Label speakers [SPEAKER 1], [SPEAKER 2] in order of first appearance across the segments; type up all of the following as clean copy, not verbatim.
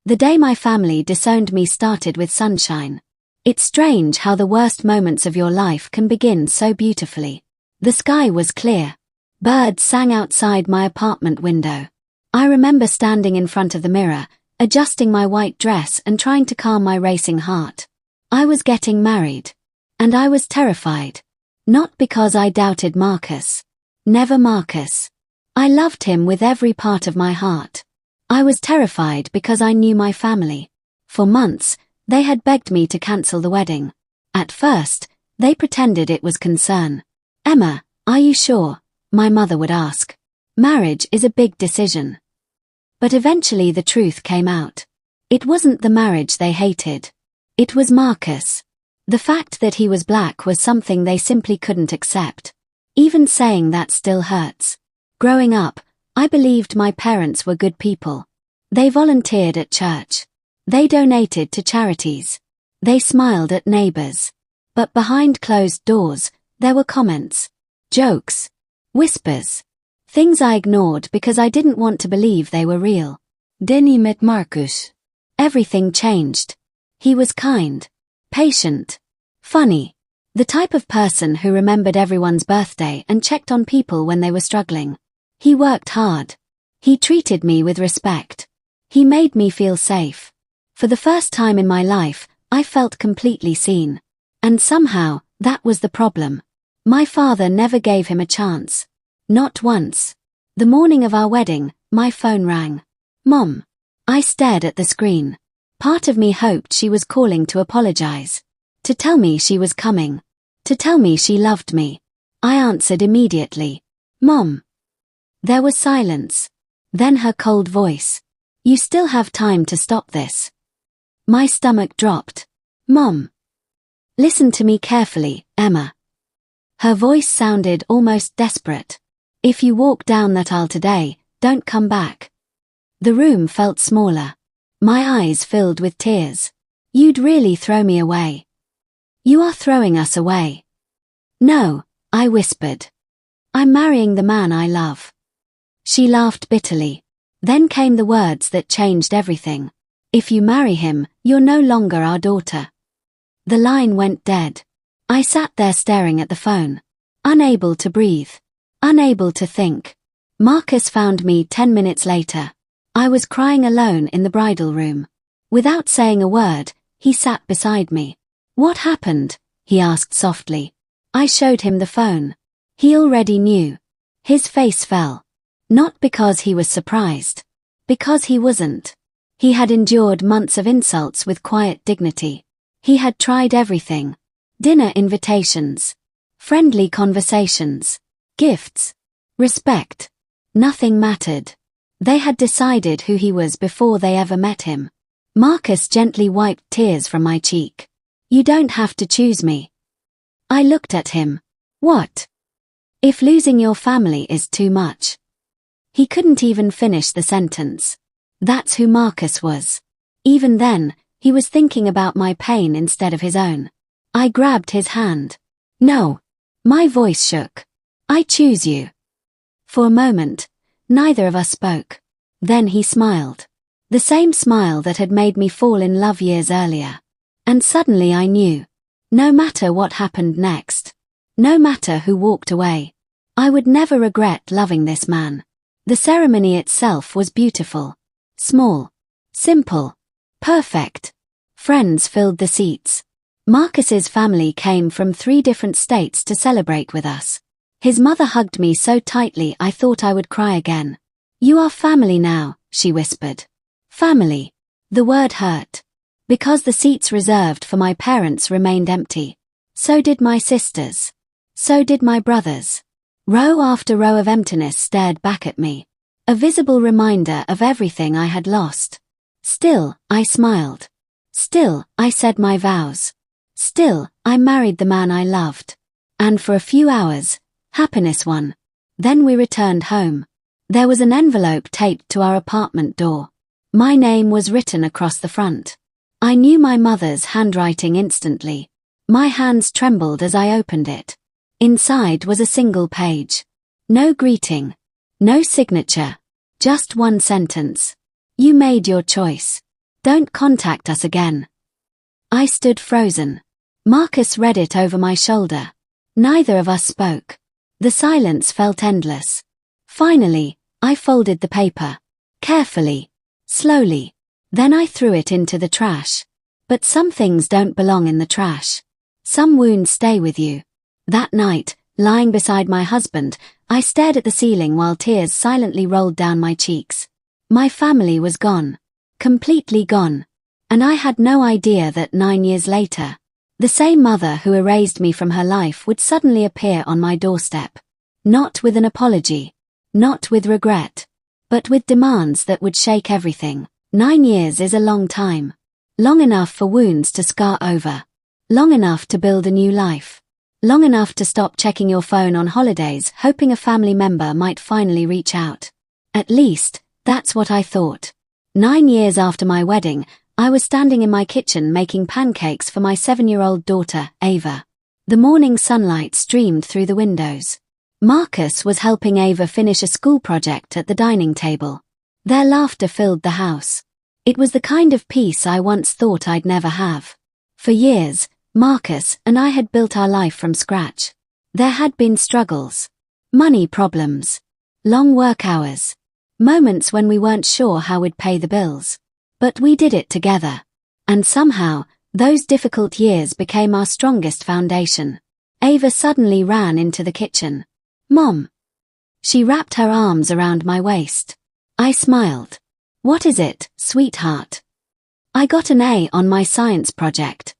[SPEAKER 1] The day my family disowned me started with sunshine. It's strange how the worst moments of your life can begin so beautifully. The sky was clear. Birds sang outside my apartment window. I remember standing in front of the mirror, adjusting my white dress and trying to calm my racing heart. I was getting married. And I was terrified. Not because I doubted Marcus. Never Marcus. I loved him with every part of my heart. I was terrified because I knew my family. For months, they had begged me to cancel the wedding. At first, they pretended it was concern. "Emma, are you sure?" my mother would ask. "Marriage is a big decision." But eventually the truth came out. It wasn't the marriage they hated. It was Marcus. The fact that he was black was something they simply couldn't accept. Even saying that still hurts. Growing up, I believed my parents were good people. They volunteered at church. They donated to charities. They smiled at neighbors. But behind closed doors, there were comments, jokes, whispers. Things I ignored because I didn't want to believe they were real. Denny met Marcus. Everything changed. He was kind, patient, funny. The type of person who remembered everyone's birthday and checked on people when they were struggling. He worked hard. He treated me with respect. He made me feel safe. For the first time in my life, I felt completely seen. And somehow, that was the problem. My father never gave him a chance. Not once. The morning of our wedding, my phone rang. "Mom." I stared at the screen. Part of me hoped she was calling to apologize. To tell me she was coming. To tell me she loved me. I answered immediately. "Mom." There was silence. Then her cold voice. "You still have time to stop this." My stomach dropped. "Mom. Listen to me carefully, Emma." Her voice sounded almost desperate. "If you walk down that aisle today, don't come back." The room felt smaller. My eyes filled with tears. "You'd really throw me away." "You are throwing us away." "No," I whispered. "I'm marrying the man I love." She laughed bitterly. Then came the words that changed everything. "If you marry him, you're no longer our daughter." The line went dead. I sat there staring at the phone. Unable to breathe. Unable to think. Marcus found me 10 minutes later. I was crying alone in the bridal room. Without saying a word, he sat beside me. "What happened?" he asked softly. I showed him the phone. He already knew. His face fell. Not because he was surprised. Because he wasn't. He had endured months of insults with quiet dignity. He had tried everything. Dinner invitations. Friendly conversations. Gifts. Respect. Nothing mattered. They had decided who he was before they ever met him. Marcus gently wiped tears from my cheek. "You don't have to choose me." I looked at him. "What? If losing your family is too much?" He couldn't even finish the sentence. That's who Marcus was. Even then, he was thinking about my pain instead of his own. I grabbed his hand. "No." My voice shook. "I choose you." For a moment, neither of us spoke. Then he smiled. The same smile that had made me fall in love years earlier. And suddenly I knew. No matter what happened next. No matter who walked away. I would never regret loving this man. The ceremony itself was beautiful. Small. Simple. Perfect. Friends filled the seats. Marcus's family came from 3 different states to celebrate with us. His mother hugged me so tightly I thought I would cry again. "You are family now," she whispered. Family. The word hurt. Because the seats reserved for my parents remained empty. So did my sisters. So did my brothers. Row after row of emptiness stared back at me. A visible reminder of everything I had lost. Still, I smiled. Still, I said my vows. Still, I married the man I loved. And for a few hours, happiness won. Then we returned home. There was an envelope taped to our apartment door. My name was written across the front. I knew my mother's handwriting instantly. My hands trembled as I opened it. Inside was a single page. No greeting. No signature. Just one sentence. "You made your choice. Don't contact us again. I stood frozen. Marcus read it over my shoulder. Neither of us spoke. The silence felt endless. Finally, I folded the paper. Carefully. Slowly. Then I threw it into the trash. But some things don't belong in the trash. Some wounds stay with you. That night, lying beside my husband, I stared at the ceiling while tears silently rolled down my cheeks. My family was gone. Completely gone. And I had no idea that 9 years later, the same mother who erased me from her life would suddenly appear on my doorstep. Not with an apology. Not with regret. But with demands that would shake everything. 9 years is a long time. Long enough for wounds to scar over. Long enough to build a new life. Long enough to stop checking your phone on holidays hoping a family member might finally reach out. At least, that's what I thought. 9 years after my wedding, I was standing in my kitchen making pancakes for my 7-year-old daughter, Ava. The morning sunlight streamed through the windows. Marcus was helping Ava finish a school project at the dining table. Their laughter filled the house. It was the kind of peace I once thought I'd never have. For years, Marcus and I had built our life from scratch. There had been struggles. Money problems. Long work hours. Moments when we weren't sure how we'd pay the bills. But we did it together. And somehow, those difficult years became our strongest foundation. Ava suddenly ran into the kitchen. "Mom." She wrapped her arms around my waist. I smiled. "What is it, sweetheart?" "I got an A on my science project."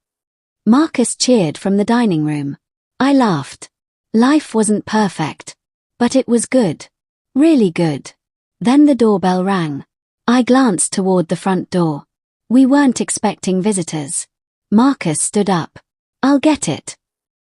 [SPEAKER 1] Marcus cheered from the dining room. I laughed. Life wasn't perfect. But it was good. Really good. Then the doorbell rang. I glanced toward the front door. We weren't expecting visitors. Marcus stood up. "I'll get it."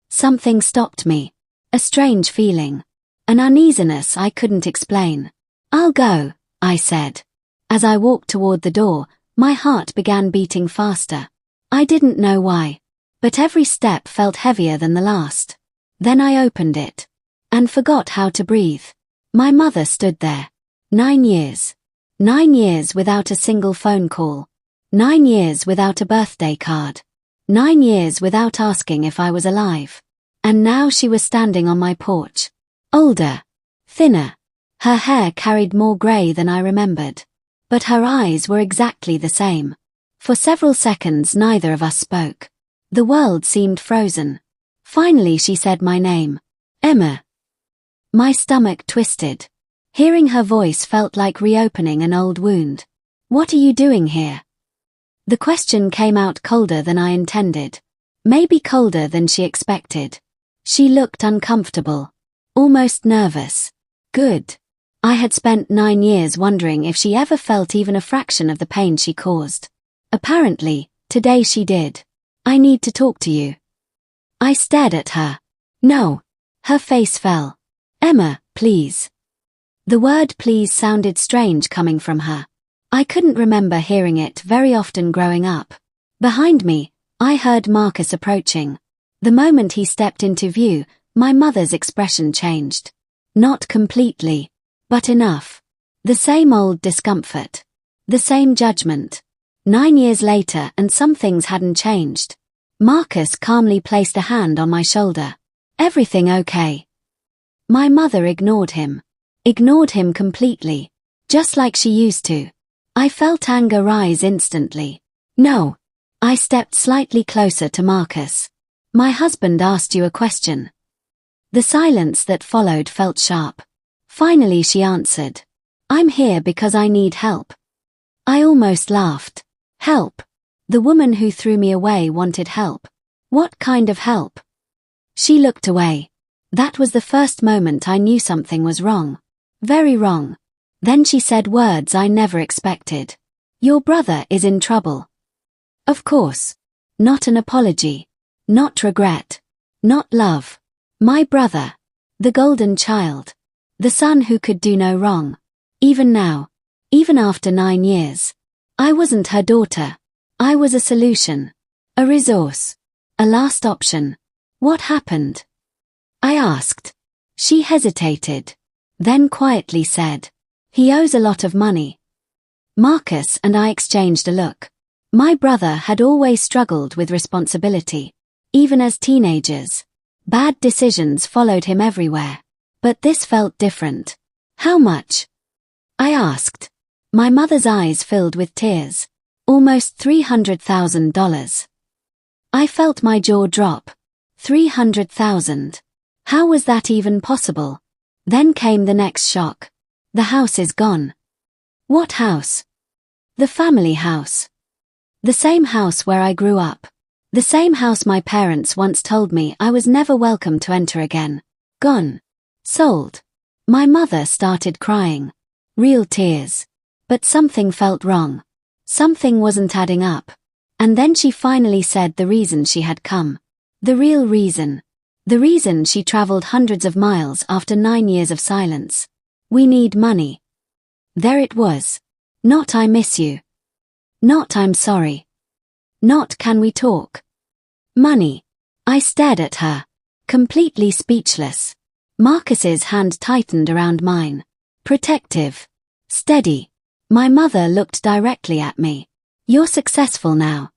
[SPEAKER 1] Something stopped me. A strange feeling. An uneasiness I couldn't explain. "I'll go," I said. As I walked toward the door, my heart began beating faster. I didn't know why. But every step felt heavier than the last. Then I opened it. And forgot how to breathe. My mother stood there. 9 years. 9 years without a single phone call. 9 years without a birthday card. 9 years without asking if I was alive. And now she was standing on my porch. Older. Thinner. Her hair carried more grey than I remembered. But her eyes were exactly the same. For several seconds neither of us spoke. The world seemed frozen. Finally she said my name. "Emma." My stomach twisted. Hearing her voice felt like reopening an old wound. "What are you doing here?" The question came out colder than I intended. Maybe colder than she expected. She looked uncomfortable. Almost nervous. Good. I had spent 9 years wondering if she ever felt even a fraction of the pain she caused. Apparently, today she did. "I need to talk to you." I stared at her. "No." Her face fell. "Emma, please." The word please sounded strange coming from her. I couldn't remember hearing it very often growing up. Behind me, I heard Marcus approaching. The moment he stepped into view, my mother's expression changed. Not completely, but enough. The same old discomfort. The same judgment. 9 years later and some things hadn't changed. Marcus calmly placed a hand on my shoulder. "Everything okay?" My mother ignored him. Ignored him completely. Just like she used to. I felt anger rise instantly. "No." I stepped slightly closer to Marcus. "My husband asked you a question." The silence that followed felt sharp. Finally she answered. "I'm here because I need help." I almost laughed. Help. The woman who threw me away wanted help. What kind of help? She looked away. That was the first moment I knew something was wrong. Very wrong. Then she said words I never expected. "Your brother is in trouble." Of course. Not an apology. Not regret. Not love. My brother. The golden child. The son who could do no wrong. Even now. Even after 9 years. I wasn't her daughter. I was a solution. A resource. A last option. What happened? I asked. She hesitated. Then quietly said, "He owes a lot of money." Marcus and I exchanged a look. My brother had always struggled with responsibility. Even as teenagers, bad decisions followed him everywhere. But this felt different. How much? I asked. My mother's eyes filled with tears. Almost $300,000. I felt my jaw drop. 300,000. How was that even possible? Then came the next shock. The house is gone. What house? The family house. The same house where I grew up. The same house my parents once told me I was never welcome to enter again. Gone. Sold. My mother started crying. Real tears. But something felt wrong. Something wasn't adding up. And then she finally said the reason she had come. The real reason. The reason she traveled hundreds of miles after 9 years of silence. We need money. There it was. Not I miss you. Not I'm sorry. Not can we talk. Money. I stared at her. Completely speechless. Marcus's hand tightened around mine. Protective. Steady. My mother looked directly at me. You're successful now.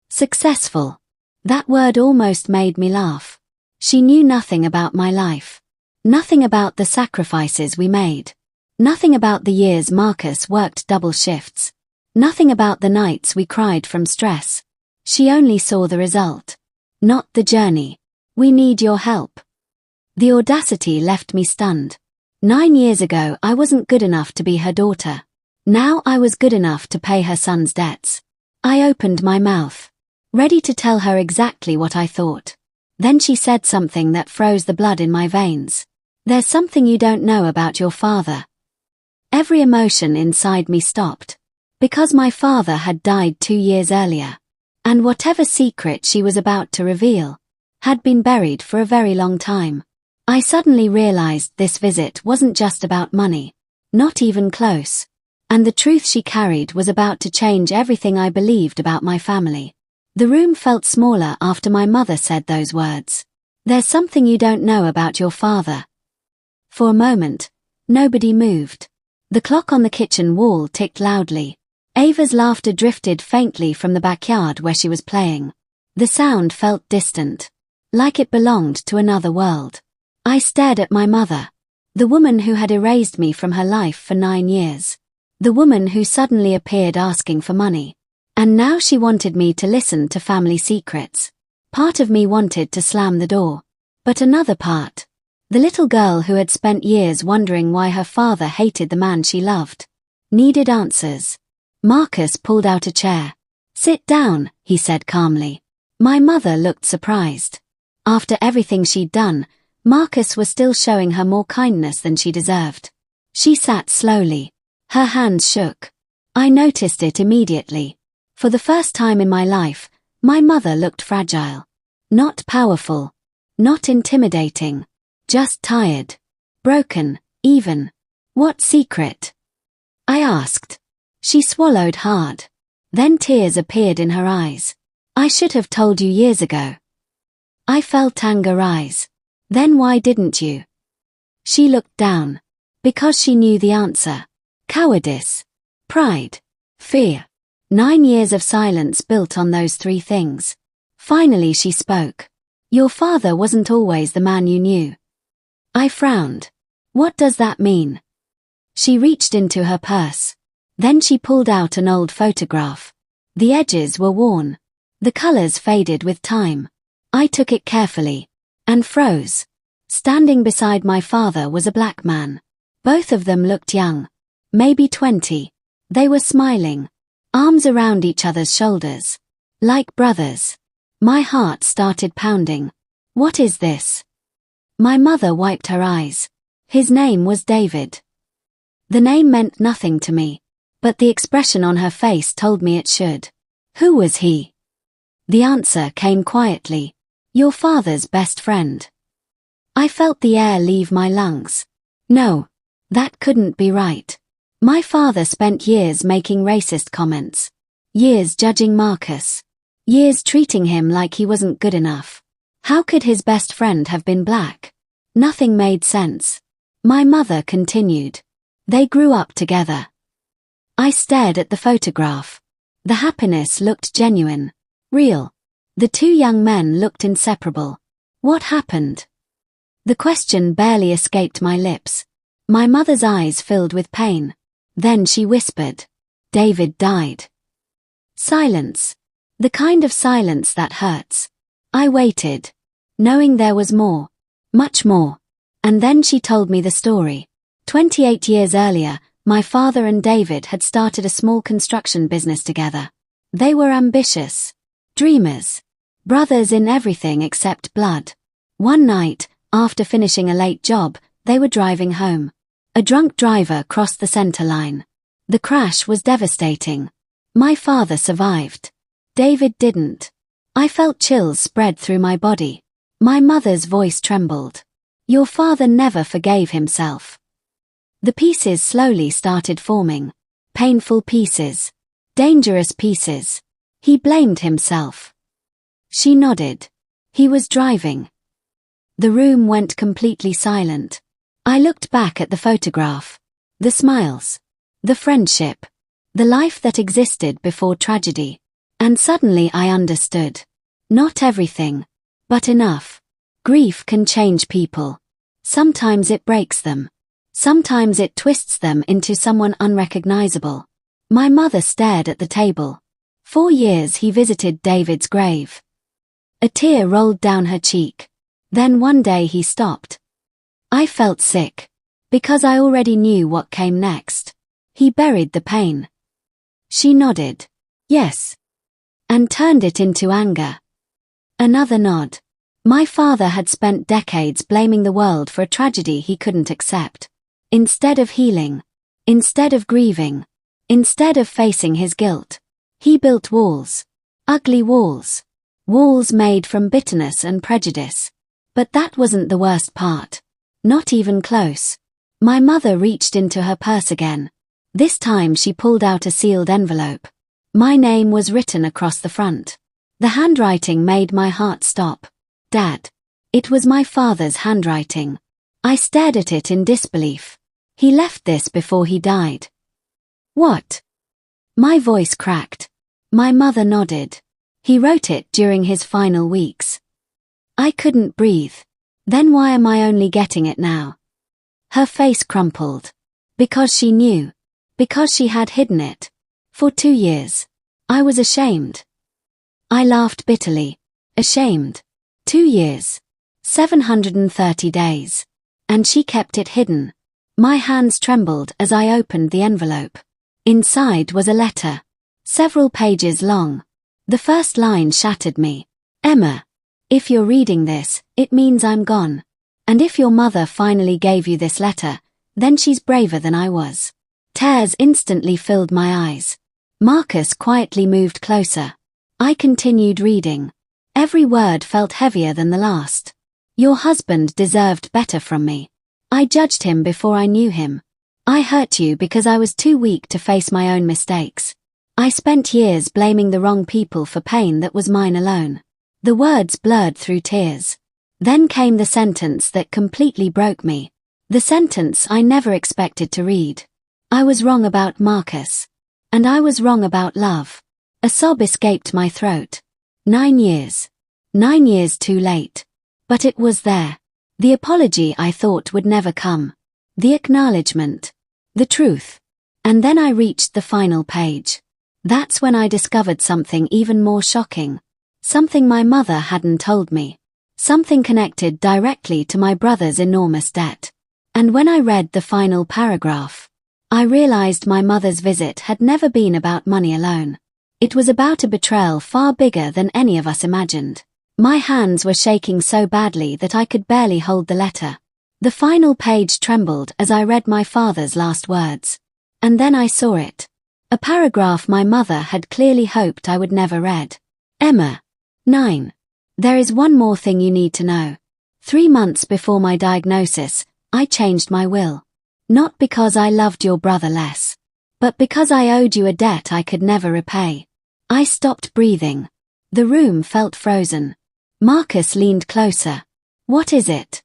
[SPEAKER 1] Successful. That word almost made me laugh. She knew nothing about my life. Nothing about the sacrifices we made. Nothing about the years Marcus worked double shifts. Nothing about the nights we cried from stress. She only saw the result. Not the journey. We need your help. The audacity left me stunned. 9 years ago I wasn't good enough to be her daughter. Now I was good enough to pay her son's debts. I opened my mouth, ready to tell her exactly what I thought. Then she said something that froze the blood in my veins. There's something you don't know about your father. Every emotion inside me stopped. Because my father had died 2 years earlier. And whatever secret she was about to reveal had been buried for a very long time. I suddenly realized this visit wasn't just about money. Not even close. And the truth she carried was about to change everything I believed about my family. The room felt smaller after my mother said those words. There's something you don't know about your father. For a moment, nobody moved. The clock on the kitchen wall ticked loudly. Ava's laughter drifted faintly from the backyard where she was playing. The sound felt distant, like it belonged to another world. I stared at my mother, the woman who had erased me from her life for 9 years. The woman who suddenly appeared asking for money. And now she wanted me to listen to family secrets. Part of me wanted to slam the door. But another part, the little girl who had spent years wondering why her father hated the man she loved, needed answers. Marcus pulled out a chair. Sit down, he said calmly. My mother looked surprised. After everything she'd done, Marcus was still showing her more kindness than she deserved. She sat slowly. Her hands shook. I noticed it immediately. For the first time in my life, my mother looked fragile. Not powerful. Not intimidating. Just tired. Broken, even. What secret? I asked. She swallowed hard. Then tears appeared in her eyes. I should have told you years ago. I felt anger rise. Then why didn't you? She looked down. Because she knew the answer. Cowardice. Pride. Fear. 9 years of silence built on those 3 things. Finally she spoke. Your father wasn't always the man you knew. I frowned. What does that mean? She reached into her purse. Then she pulled out an old photograph. The edges were worn. The colors faded with time. I took it carefully. And froze. Standing beside my father was a black man. Both of them looked young. Maybe 20. They were smiling. Arms around each other's shoulders. Like brothers. My heart started pounding. What is this? My mother wiped her eyes. His name was David. The name meant nothing to me. But the expression on her face told me it should. Who was he? The answer came quietly. Your father's best friend. I felt the air leave my lungs. No. That couldn't be right. My father spent years making racist comments. Years judging Marcus. Years treating him like he wasn't good enough. How could his best friend have been black? Nothing made sense. My mother continued. They grew up together. I stared at the photograph. The happiness looked genuine. Real. The two young men looked inseparable. What happened? The question barely escaped my lips. My mother's eyes filled with pain. Then she whispered, "David died." Silence. The kind of silence that hurts. I waited, knowing there was more. Much more. And then she told me the story. 28 years earlier, my father and David had started a small construction business together. They were ambitious. Dreamers. Brothers in everything except blood. One night, after finishing a late job, they were driving home. A drunk driver crossed the center line. The crash was devastating. My father survived. David didn't. I felt chills spread through my body. My mother's voice trembled. "Your father never forgave himself." The pieces slowly started forming. Painful pieces. Dangerous pieces. He blamed himself. She nodded. He was driving. The room went completely silent. I looked back at the photograph. The smiles. The friendship. The life that existed before tragedy. And suddenly I understood. Not everything, but enough. Grief can change people. Sometimes it breaks them. Sometimes it twists them into someone unrecognizable. My mother stared at the table. 4 years he visited David's grave. A tear rolled down her cheek. Then one day he stopped. I felt sick. Because I already knew what came next. He buried the pain. She nodded. Yes. And turned it into anger. Another nod. My father had spent decades blaming the world for a tragedy he couldn't accept. Instead of healing. Instead of grieving. Instead of facing his guilt. He built walls. Ugly walls. Walls made from bitterness and prejudice. But that wasn't the worst part. Not even close. My mother reached into her purse again. This time she pulled out a sealed envelope. My name was written across the front. The handwriting made my heart stop. Dad. It was my father's handwriting. I stared at it in disbelief. He left this before he died. What? My voice cracked. My mother nodded. He wrote it during his final weeks. I couldn't breathe. Then why am I only getting it now? Her face crumpled. Because she knew. Because she had hidden it. For 2 years. I was ashamed. I laughed bitterly. Ashamed. 2 years. 730 days. And she kept it hidden. My hands trembled as I opened the envelope. Inside was a letter. Several pages long. The first line shattered me. "Emma. If you're reading this, it means I'm gone. And if your mother finally gave you this letter, then she's braver than I was." Tears instantly filled my eyes. Marcus quietly moved closer. I continued reading. Every word felt heavier than the last. "Your husband deserved better from me. I judged him before I knew him. I hurt you because I was too weak to face my own mistakes. I spent years blaming the wrong people for pain that was mine alone." The words blurred through tears. Then came the sentence that completely broke me. The sentence I never expected to read. I was wrong about Marcus. And I was wrong about love. A sob escaped my throat. 9 years. 9 years too late. But it was there. The apology I thought would never come. The acknowledgement. The truth. And then I reached the final page. That's when I discovered something even more shocking. Something my mother hadn't told me. Something connected directly to my brother's enormous debt. And when I read the final paragraph, I realized my mother's visit had never been about money alone. It was about a betrayal far bigger than any of us imagined. My hands were shaking so badly that I could barely hold the letter. The final page trembled as I read my father's last words. And then I saw it. A paragraph my mother had clearly hoped I would never read. "Emma. 9. There is one more thing you need to know. 3 months before my diagnosis, I changed my will. Not because I loved your brother less, but because I owed you a debt I could never repay." I stopped breathing. The room felt frozen. Marcus leaned closer. "What is it?"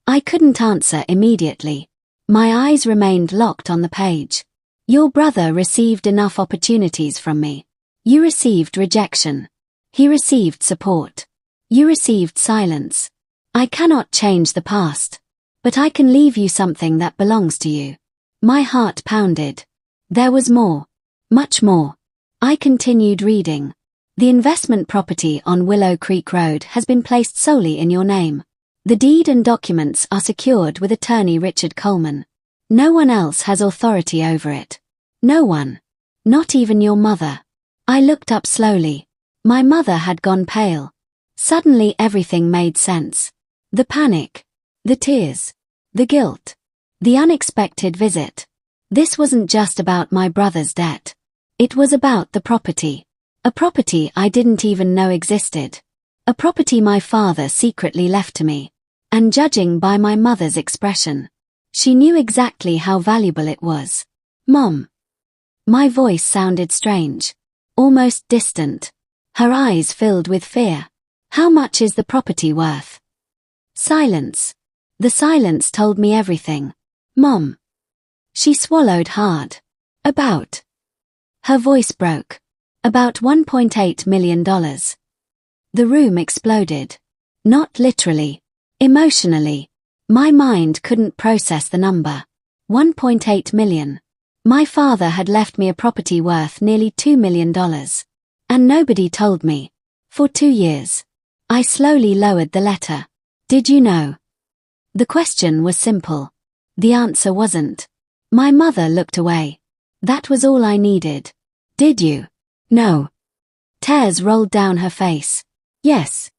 [SPEAKER 1] I couldn't answer immediately. My eyes remained locked on the page. "Your brother received enough opportunities from me. You received rejection. He received support. You received silence. I cannot change the past, but I can leave you something that belongs to you. My heart pounded. There was more. Much more. I continued reading. The investment property on Willow Creek Road has been placed solely in your name. The deed and documents are secured with attorney Richard Coleman. No one else has authority over it. No one. Not even your mother. I looked up slowly. My mother had gone pale. Suddenly everything made sense. The panic. The tears. The guilt. The unexpected visit. This wasn't just about my brother's debt. It was about the property. A property I didn't even know existed. A property my father secretly left to me. And judging by my mother's expression, she knew exactly how valuable it was. Mom. My voice sounded strange. Almost distant. Her eyes filled with fear. How much is the property worth? Silence. The silence told me everything. Mom. She swallowed hard. About. Her voice broke. About $1.8 million. The room exploded. Not literally. Emotionally. My mind couldn't process the number. 1.8 million. My father had left me a property worth nearly $2 million. And nobody told me. For 2 years. I slowly lowered the letter. Did you know? The question was simple. The answer wasn't. My mother looked away. That was all I needed. Did you? No. Tears rolled down her face. Yes.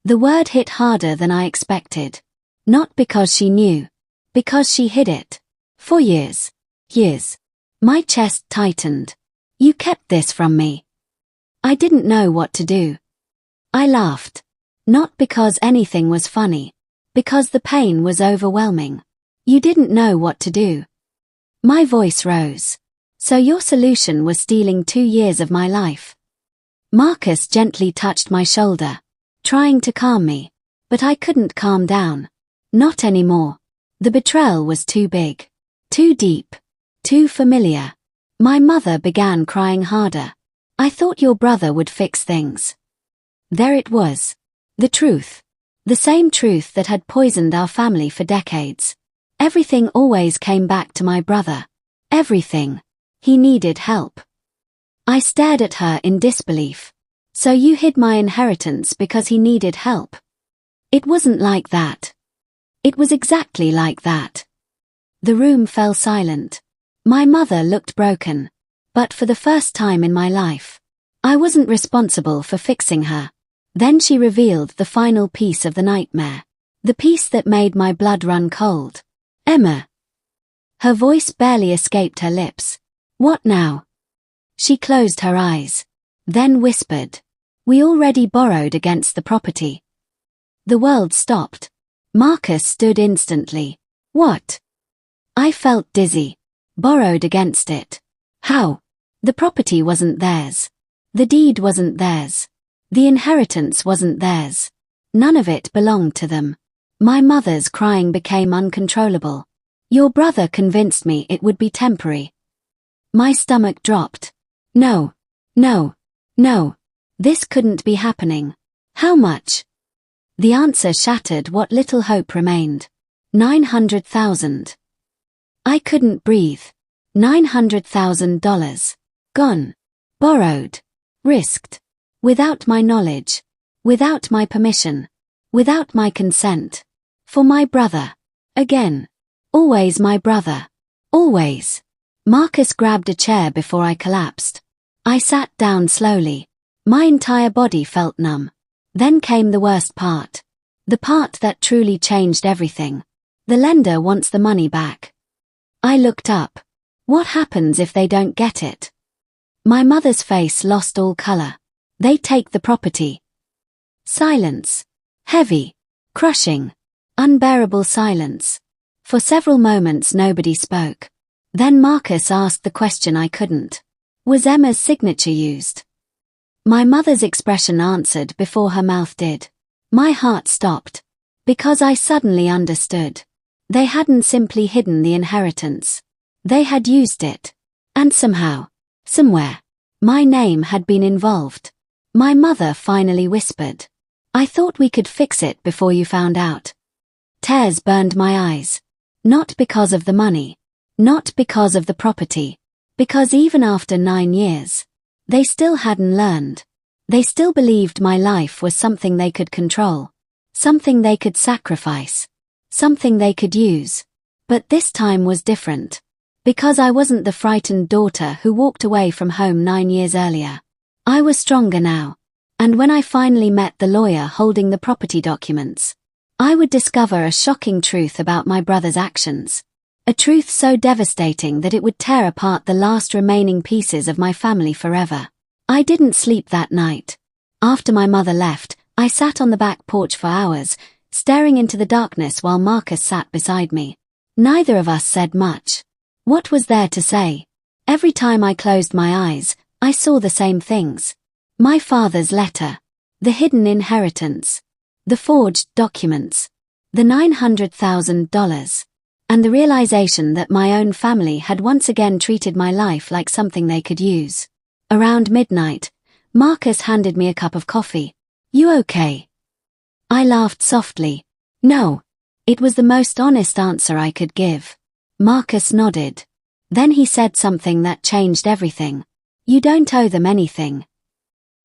[SPEAKER 1] The word hit harder than I expected. Not because she knew. Because she hid it. For years. Years. My chest tightened. You kept this from me. I didn't know what to do. I laughed. Not because anything was funny. Because the pain was overwhelming. You didn't know what to do. My voice rose. So your solution was stealing 2 years of my life. Marcus gently touched my shoulder, trying to calm me, but I couldn't calm down. Not anymore. The betrayal was too big, too deep, too familiar. My mother began crying harder. I thought your brother would fix things. There it was. The truth. The same truth that had poisoned our family for decades. Everything always came back to my brother. Everything. He needed help. I stared at her in disbelief. So you hid my inheritance because he needed help? It wasn't like that. It was exactly like that. The room fell silent. My mother looked broken. But for the first time in my life, I wasn't responsible for fixing her. Then she revealed the final piece of the nightmare. The piece that made my blood run cold. Emma. Her voice barely escaped her lips. What now? She closed her eyes. Then whispered. We already borrowed against the property. The world stopped. Marcus stood instantly. What? I felt dizzy. Borrowed against it. How? The property wasn't theirs. The deed wasn't theirs. The inheritance wasn't theirs. None of it belonged to them. My mother's crying became uncontrollable. Your brother convinced me it would be temporary. My stomach dropped. No. No. No. This couldn't be happening. How much? The answer shattered what little hope remained. 900,000. I couldn't breathe. $900,000. Gone. Borrowed. Risked. Without my knowledge. Without my permission. Without my consent. For my brother. Again. Always my brother. Always. Marcus grabbed a chair before I collapsed. I sat down slowly. My entire body felt numb. Then came the worst part. The part that truly changed everything. The lender wants the money back. I looked up. What happens if they don't get it? My mother's face lost all color. They take the property. Silence. Heavy. Crushing. Unbearable silence. For several moments nobody spoke. Then Marcus asked the question I couldn't. Was Emma's signature used? My mother's expression answered before her mouth did. My heart stopped. Because I suddenly understood. They hadn't simply hidden the inheritance. They had used it. And somehow, somewhere, My name had been involved. My mother finally whispered. I thought we could fix it before you found out. Tears burned my eyes. Not because of the money. Not because of the property. Because even after 9 years, they still hadn't learned. They still believed my life was something they could control. Something they could sacrifice. Something they could use. But this time was different. Because I wasn't the frightened daughter who walked away from home 9 years earlier. I was stronger now. And when I finally met the lawyer holding the property documents, I would discover a shocking truth about my brother's actions. A truth so devastating that it would tear apart the last remaining pieces of my family forever. I didn't sleep that night. After my mother left, I sat on the back porch for hours, staring into the darkness while Marcus sat beside me. Neither of us said much. What was there to say? Every time I closed my eyes, I saw the same things. My father's letter. The hidden inheritance. The forged documents. The $900,000. And the realization that my own family had once again treated my life like something they could use. Around midnight, Marcus handed me a cup of coffee. You okay? I laughed softly. No. It was the most honest answer I could give. Marcus nodded. Then he said something that changed everything. You don't owe them anything.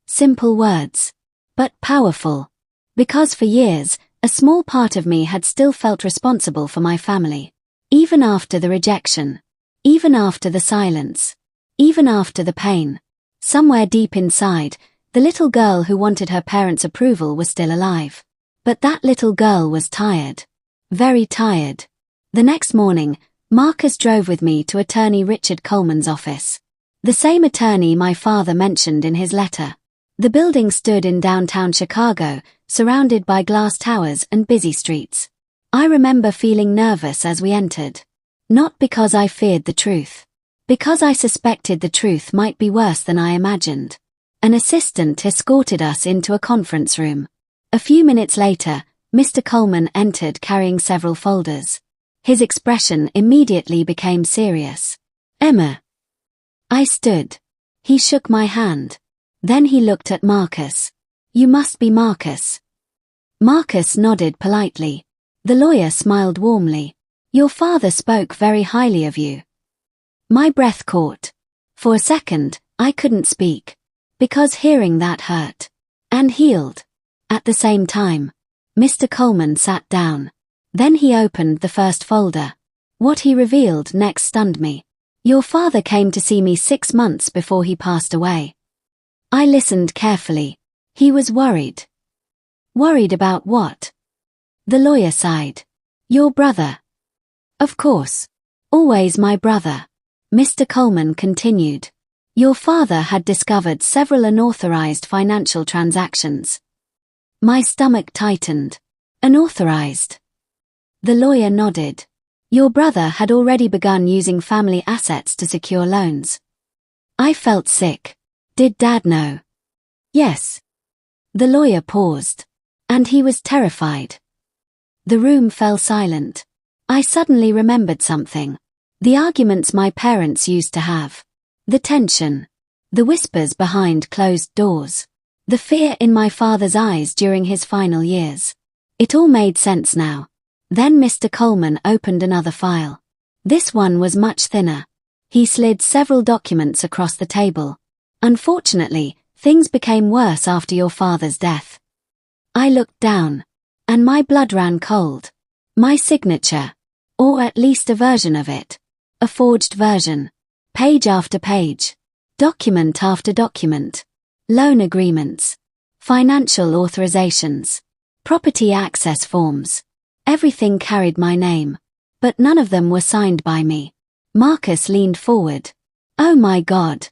[SPEAKER 1] Simple words. But powerful. Because for years, a small part of me had still felt responsible for my family. Even after the rejection. Even after the silence. Even after the pain. Somewhere deep inside, the little girl who wanted her parents' approval was still alive. But that little girl was tired. Very tired. The next morning, Marcus drove with me to attorney Richard Coleman's office. The same attorney my father mentioned in his letter. The building stood in downtown Chicago, surrounded by glass towers and busy streets. I remember feeling nervous as we entered. Not because I feared the truth. Because I suspected the truth might be worse than I imagined. An assistant escorted us into a conference room. A few minutes later, Mr. Coleman entered carrying several folders. His expression immediately became serious. Emma. I stood. He shook my hand. Then he looked at Marcus. You must be Marcus. Marcus nodded politely. The lawyer smiled warmly. Your father spoke very highly of you. My breath caught. For a second, I couldn't speak. Because hearing that hurt. And healed. At the same time. Mr. Coleman sat down. Then he opened the first folder. What he revealed next stunned me. Your father came to see me 6 months before he passed away. I listened carefully. He was worried. Worried about what? The lawyer sighed. Your brother. Of course. Always my brother. Mr. Coleman continued. Your father had discovered several unauthorized financial transactions. My stomach tightened. Unauthorized. The lawyer nodded. Your brother had already begun using family assets to secure loans. I felt sick. Did Dad know? Yes. The lawyer paused. And he was terrified. The room fell silent. I suddenly remembered something. The arguments my parents used to have. The tension. The whispers behind closed doors. The fear in my father's eyes during his final years. It all made sense now. Then Mr. Coleman opened another file. This one was much thinner. He slid several documents across the table. Unfortunately, things became worse after your father's death. I looked down. And my blood ran cold. My signature. Or at least a version of it. A forged version. Page after page. Document after document. Loan agreements. Financial authorizations. Property access forms. Everything carried my name. But none of them were signed by me. Marcus leaned forward. Oh my God.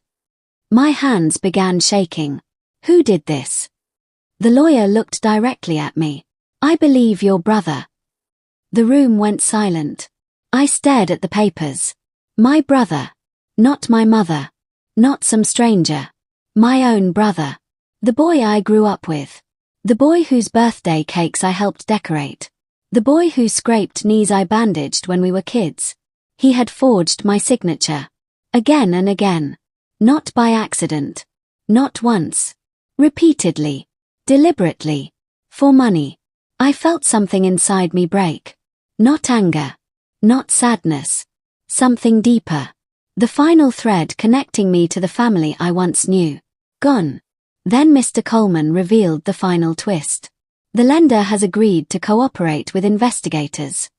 [SPEAKER 1] My hands began shaking. Who did this? The lawyer looked directly at me. I believe your brother. The room went silent. I stared at the papers. My brother. Not my mother. Not some stranger. My own brother. The boy I grew up with. The boy whose birthday cakes I helped decorate. The boy whose scraped knees I bandaged when we were kids. He had forged my signature. Again and again. Not by accident. Not once. Repeatedly. Deliberately. For money. I felt something inside me break. Not anger. Not sadness. Something deeper. The final thread connecting me to the family I once knew. Gone. Then Mr. Coleman revealed the final twist. The lender has agreed to cooperate with investigators.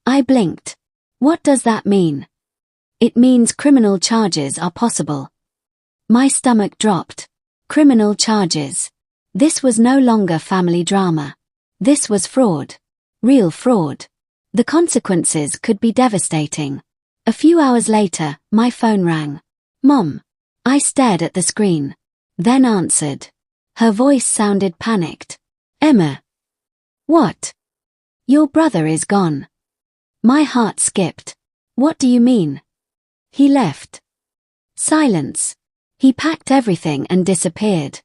[SPEAKER 1] I blinked. What does that mean? It means criminal charges are possible. My stomach dropped. Criminal charges. This was no longer family drama. This was fraud. Real fraud. The consequences could be devastating. A few hours later, my phone rang. Mom. I stared at the screen. Then answered. Her voice sounded panicked. Emma. What? Your brother is gone. My heart skipped. What do you mean? He left. Silence. He packed everything and disappeared.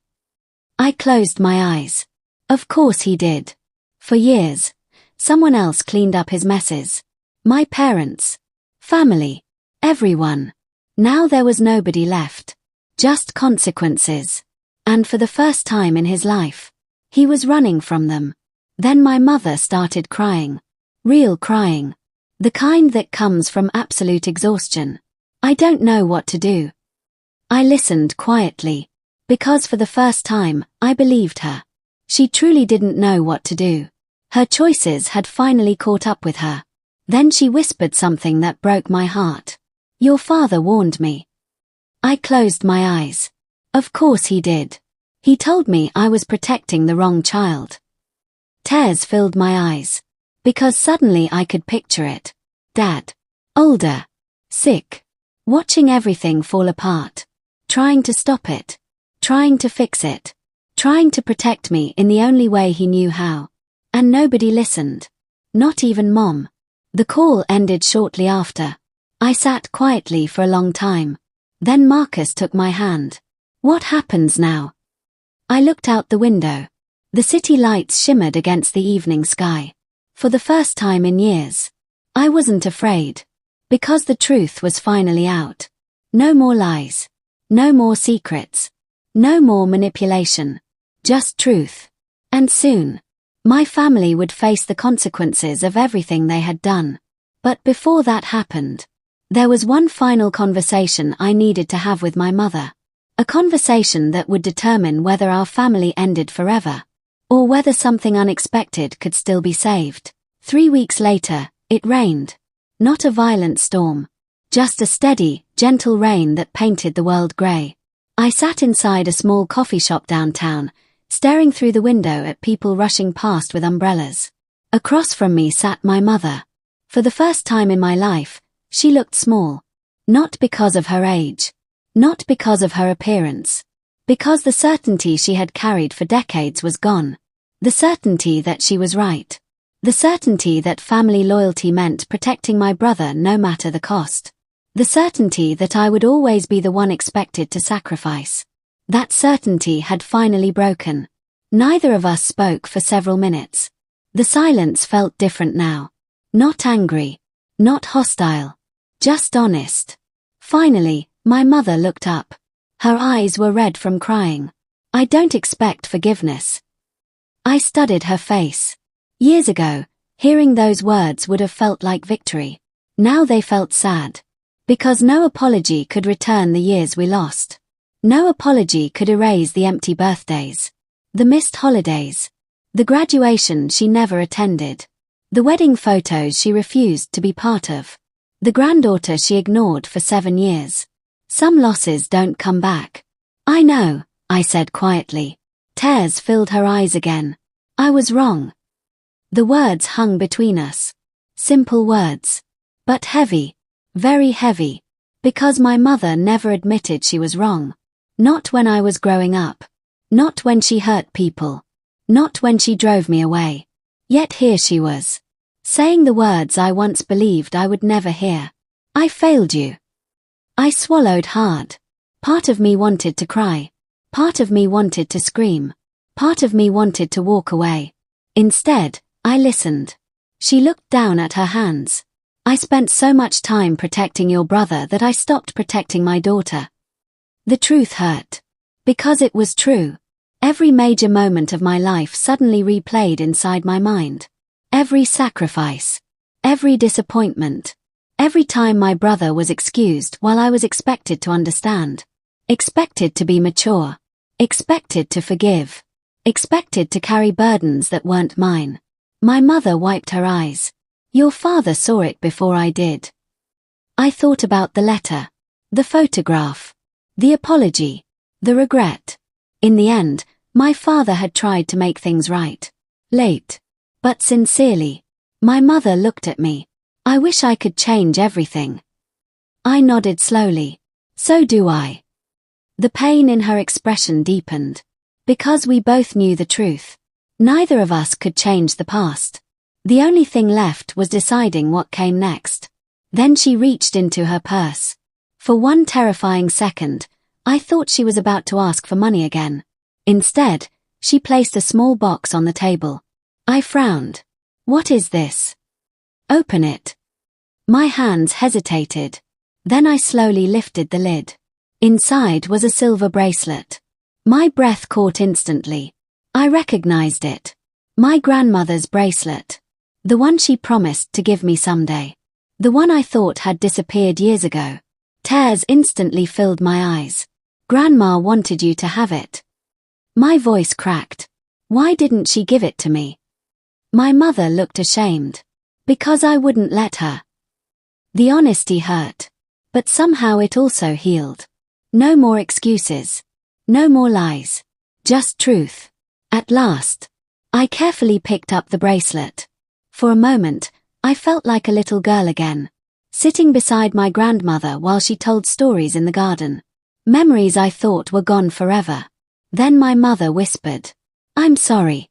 [SPEAKER 1] I closed my eyes. Of course he did. For years, someone else cleaned up his messes. My parents. Family. Everyone. Now there was nobody left. Just consequences. And for the first time in his life, he was running from them. Then my mother started crying. Real crying. The kind that comes from absolute exhaustion. I don't know what to do. I listened quietly. Because for the first time, I believed her. She truly didn't know what to do. Her choices had finally caught up with her. Then she whispered something that broke my heart. Your father warned me. I closed my eyes. Of course he did. He told me I was protecting the wrong child. Tears filled my eyes. Because suddenly I could picture it. Dad. Older. Sick. Watching everything fall apart. Trying to stop it. Trying to fix it. Trying to protect me in the only way he knew how. And nobody listened. Not even Mom. The call ended shortly after. I sat quietly for a long time. Then Marcus took my hand. What happens now? I looked out the window. The city lights shimmered against the evening sky. For the first time in years. I wasn't afraid. Because the truth was finally out. No more lies. No more secrets. No more manipulation. Just truth. And soon, my family would face the consequences of everything they had done. But before that happened, there was one final conversation I needed to have with my mother. A conversation that would determine whether our family ended forever, or whether something unexpected could still be saved. 3 weeks later, it rained. Not a violent storm. Just a steady, gentle rain that painted the world grey. I sat inside a small coffee shop downtown, staring through the window at people rushing past with umbrellas. Across from me sat my mother. For the first time in my life, she looked small. Not because of her age. Not because of her appearance. Because the certainty she had carried for decades was gone. The certainty that she was right. The certainty that family loyalty meant protecting my brother no matter the cost. The certainty that I would always be the one expected to sacrifice. That certainty had finally broken. Neither of us spoke for several minutes. The silence felt different now. Not angry. Not hostile. Just honest. Finally, my mother looked up. Her eyes were red from crying. I don't expect forgiveness. I studied her face. Years ago, hearing those words would have felt like victory. Now they felt sad. Because no apology could return the years we lost. No apology could erase the empty birthdays. The missed holidays. The graduation she never attended. The wedding photos she refused to be part of. The granddaughter she ignored for 7 years. Some losses don't come back. I know, I said quietly. Tears filled her eyes again. I was wrong. The words hung between us. Simple words. But heavy. Very heavy. Because my mother never admitted she was wrong. Not when I was growing up. Not when she hurt people. Not when she drove me away. Yet here she was. Saying the words I once believed I would never hear. I failed you. I swallowed hard. Part of me wanted to cry. Part of me wanted to scream. Part of me wanted to walk away. Instead, I listened. She looked down at her hands. I spent so much time protecting your brother that I stopped protecting my daughter. The truth hurt. Because it was true. Every major moment of my life suddenly replayed inside my mind. Every sacrifice. Every disappointment. Every time my brother was excused while I was expected to understand. Expected to be mature. Expected to forgive. Expected to carry burdens that weren't mine. My mother wiped her eyes. Your father saw it before I did. I thought about the letter. The photograph. The apology. The regret. In the end, my father had tried to make things right. Late. But sincerely. My mother looked at me. I wish I could change everything. I nodded slowly. So do I. The pain in her expression deepened. Because we both knew the truth. Neither of us could change the past. The only thing left was deciding what came next. Then she reached into her purse. For one terrifying second, I thought she was about to ask for money again. Instead, she placed a small box on the table. I frowned. What is this? Open it. My hands hesitated. Then I slowly lifted the lid. Inside was a silver bracelet. My breath caught instantly. I recognized it. My grandmother's bracelet. The one she promised to give me someday. The one I thought had disappeared years ago. Tears instantly filled my eyes. Grandma wanted you to have it. My voice cracked. Why didn't she give it to me? My mother looked ashamed. Because I wouldn't let her. The honesty hurt. But somehow it also healed. No more excuses. No more lies. Just truth. At last. I carefully picked up the bracelet. For a moment, I felt like a little girl again. Sitting beside my grandmother while she told stories in the garden. Memories I thought were gone forever. Then my mother whispered. I'm sorry.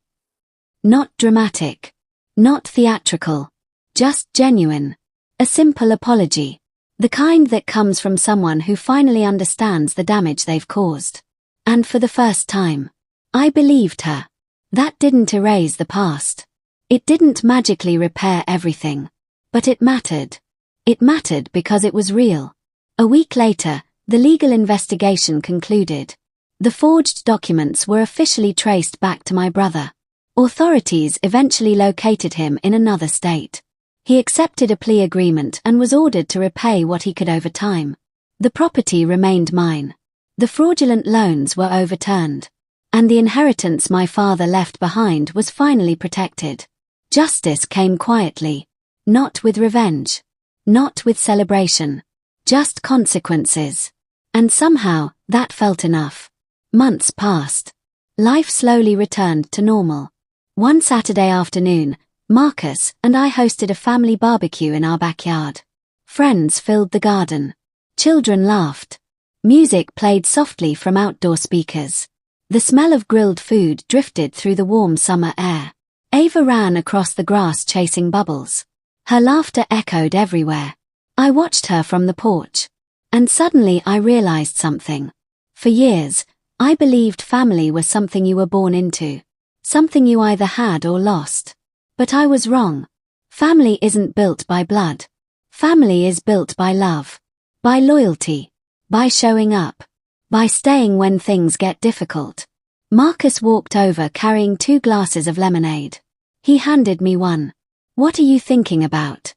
[SPEAKER 1] Not dramatic. Not theatrical. Just genuine. A simple apology. The kind that comes from someone who finally understands the damage they've caused. And for the first time, I believed her. That didn't erase the past. It didn't magically repair everything. But it mattered. It mattered because it was real. A week later, the legal investigation concluded. The forged documents were officially traced back to my brother. Authorities eventually located him in another state. He accepted a plea agreement and was ordered to repay what he could over time. The property remained mine. The fraudulent loans were overturned. And the inheritance my father left behind was finally protected. Justice came quietly. Not with revenge. Not with celebration. Just consequences. And somehow, that felt enough. Months passed. Life slowly returned to normal. One Saturday afternoon, Marcus and I hosted a family barbecue in our backyard. Friends filled the garden. Children laughed. Music played softly from outdoor speakers. The smell of grilled food drifted through the warm summer air. Ava ran across the grass chasing bubbles. Her laughter echoed everywhere. I watched her from the porch. And suddenly I realized something. For years, I believed family was something you were born into. Something you either had or lost. But I was wrong. Family isn't built by blood. Family is built by love. By loyalty. By showing up. By staying when things get difficult. Marcus walked over carrying 2 glasses of lemonade. He handed me one. What are you thinking about?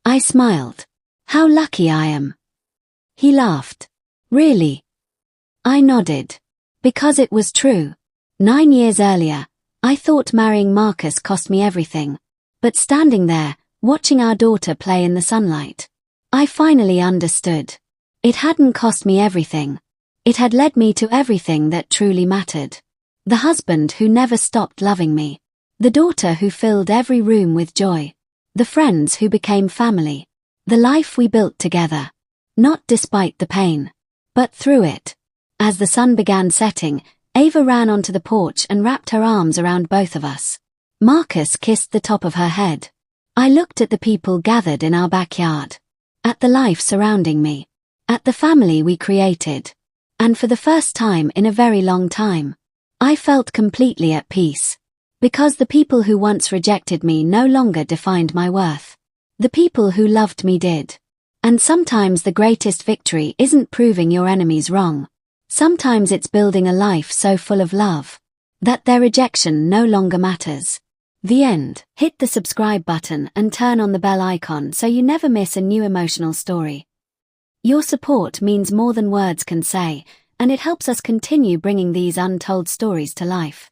[SPEAKER 1] I smiled. How lucky I am. He laughed. Really? I nodded. Because it was true. 9 years earlier, I thought marrying Marcus cost me everything. But standing there, watching our daughter play in the sunlight, I finally understood. It hadn't cost me everything. It had led me to everything that truly mattered. The husband who never stopped loving me. The daughter who filled every room with joy. The friends who became family. The life we built together. Not despite the pain, but through it. As the sun began setting, Ava ran onto the porch and wrapped her arms around both of us. Marcus kissed the top of her head. I looked at the people gathered in our backyard. At the life surrounding me. At the family we created. And for the first time in a very long time, I felt completely at peace. Because the people who once rejected me no longer defined my worth. The people who loved me did. And sometimes the greatest victory isn't proving your enemies wrong, Sometimes it's building a life so full of love that their rejection no longer matters. The end. Hit the subscribe button and turn on the bell icon so you never miss a new emotional story. Your support means more than words can say, and it helps us continue bringing these untold stories to life.